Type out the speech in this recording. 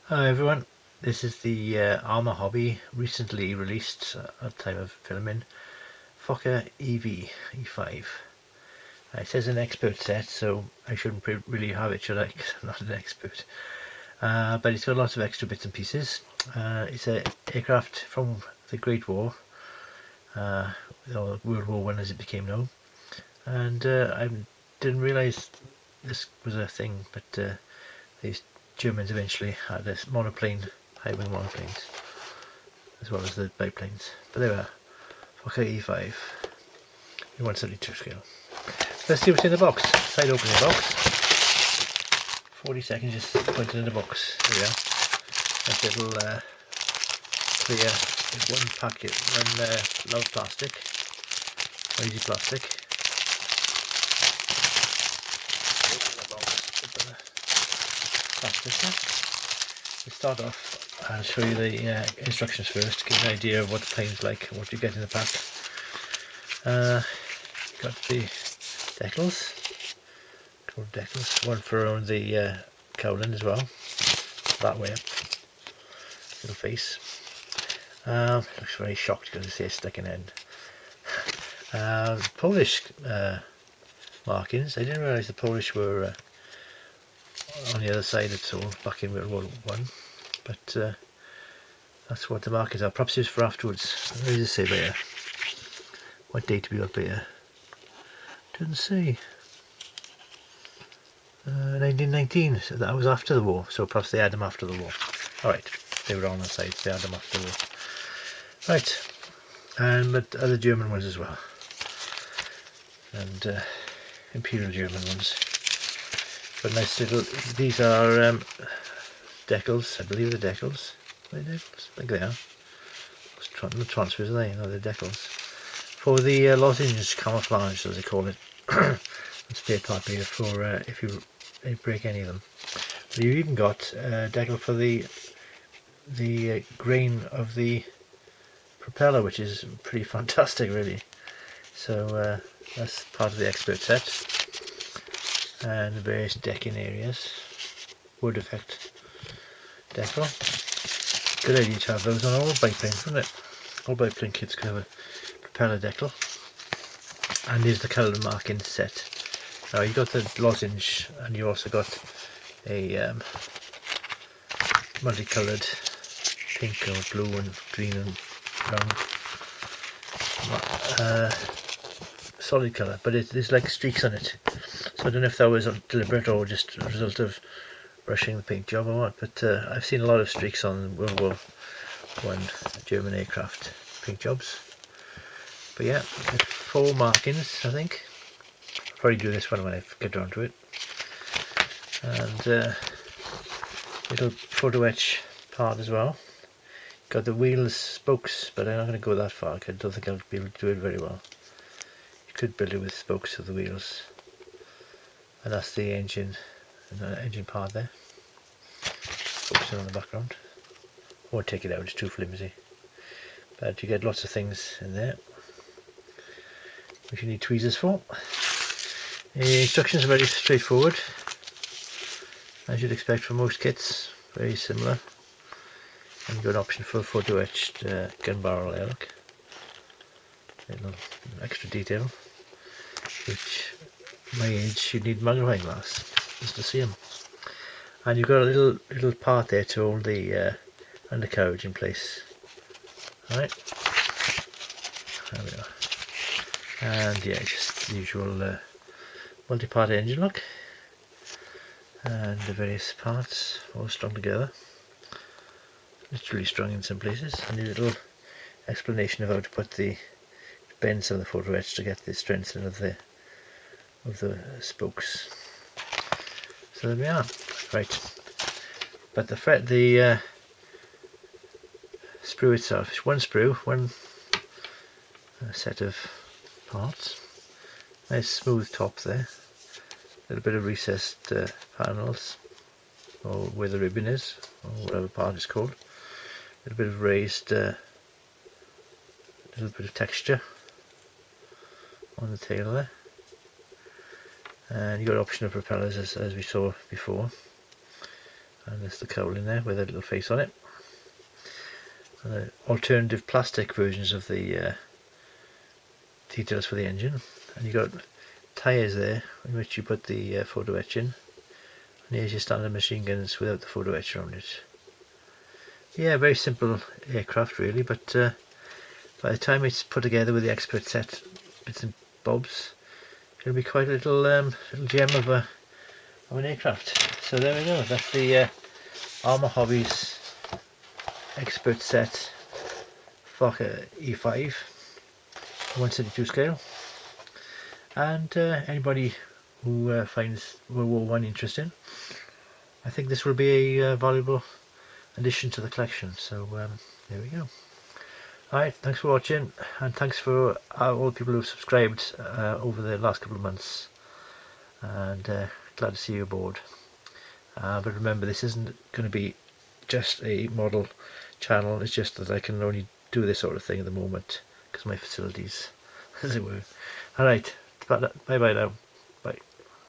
Hi everyone, this is the Arma Hobby recently released at time of filming Fokker E.V E5. It says an expert set, so I shouldn't really have it, should I? 'Cause I'm not an expert. But it's got lots of extra bits and pieces. It's an aircraft from the Great War, or World War One as it became known. And I didn't realise this was a thing, but these Germans eventually had this monoplane, high-wing monoplanes, as well as the biplanes. But there we are, Fokker E.V in 172 scale. Let's see what's in the box. Side opening the box. 40 seconds just put it in the box. There we are. Nice little clear one packet, one loud plastic, easy plastic. Open the box, put the plastic in. To start off, I'll show you the instructions first to give an idea of what the plane's like and what you get in the pack. Got the decals, one for around the cowling as well, that way up, little face. Looks very shocked because it says sticking end. Polish markings. I didn't realise the Polish were on the other side at all back in World War One, but that's what the markings are. Perhaps it's for afterwards. What does it say there? What date have we got there? Doesn't say. 1919, so that was after the war, so perhaps they had them after the war. Alright, they were on the side, they had them after the war. Right, but other German ones as well, and Imperial German ones. But nice little, these are decals, I believe they're decals. Are they decals? I think they are. Not transfers, are they? No, they're decals. For the lozenge camouflage, as they call it. Spare part here for if you break any of them. But you've even got a decal for the grain of the propeller, which is pretty fantastic, really. So that's part of the expert set, and the various decking areas. Wood effect decal. Good idea to have those on all biplanes, wouldn't it? All biplane kits could have a propeller decal. And here's the colour marking set. Now you got the lozenge, and you also got a multicoloured pink or blue and green and brown solid colour, but there's like streaks on it. So I don't know if that was deliberate or just a result of rushing the paint job or what, but I've seen a lot of streaks on World War One German aircraft paint jobs. But yeah, 4 markings, I think. I'll probably do this one when I get around to it. And little photo etch part as well. Got the wheels, spokes, but I'm not going to go that far because I don't think I'll be able to do it very well. You could build it with spokes of the wheels. And that's the engine part there. Focusing on the background. I won't take it out, it's too flimsy. But you get lots of things in there which you need tweezers for. The instructions are very straightforward, as you'd expect from most kits, very similar. And you've got an option for a photo etched gun barrel there, look. Little extra detail, which at my age you need magnifying glass just to see them. And you've got a little part there to hold the undercarriage in place. Alright, there we are. And yeah, just the usual multi-part engine look, and the various parts all strung together, literally strung in some places, and a little explanation of how to put the bend some of the photo etch to get the strengthening of the spokes. So there we are. Right, but the sprue itself is one sprue, one set of parts. Nice smooth top there, a little bit of recessed panels, or where the ribbon is, or whatever part it's called. A little bit of raised, little bit of texture on the tail there. And you've got optional propellers as we saw before. And there's the cowl in there with a little face on it. And alternative plastic versions of the details for the engine. And you've got tyres there in which you put the photo etch in. And here's your standard machine guns without the photo etch around it. Yeah, very simple aircraft really, but by the time it's put together with the expert set bits and bobs, it'll be quite a little gem of an aircraft. So there we go, that's the Arma Hobby's expert set Fokker E.V 1/32 scale. And anybody who finds World War I interesting, I think this will be a valuable addition to the collection. So there we go. Alright, thanks for watching, and thanks for all the people who have subscribed over the last couple of months, and glad to see you aboard. But remember, this isn't going to be just a model channel, it's just that I can only do this sort of thing at the moment because of my facilities, as it were. Alright, bye bye now. Bye.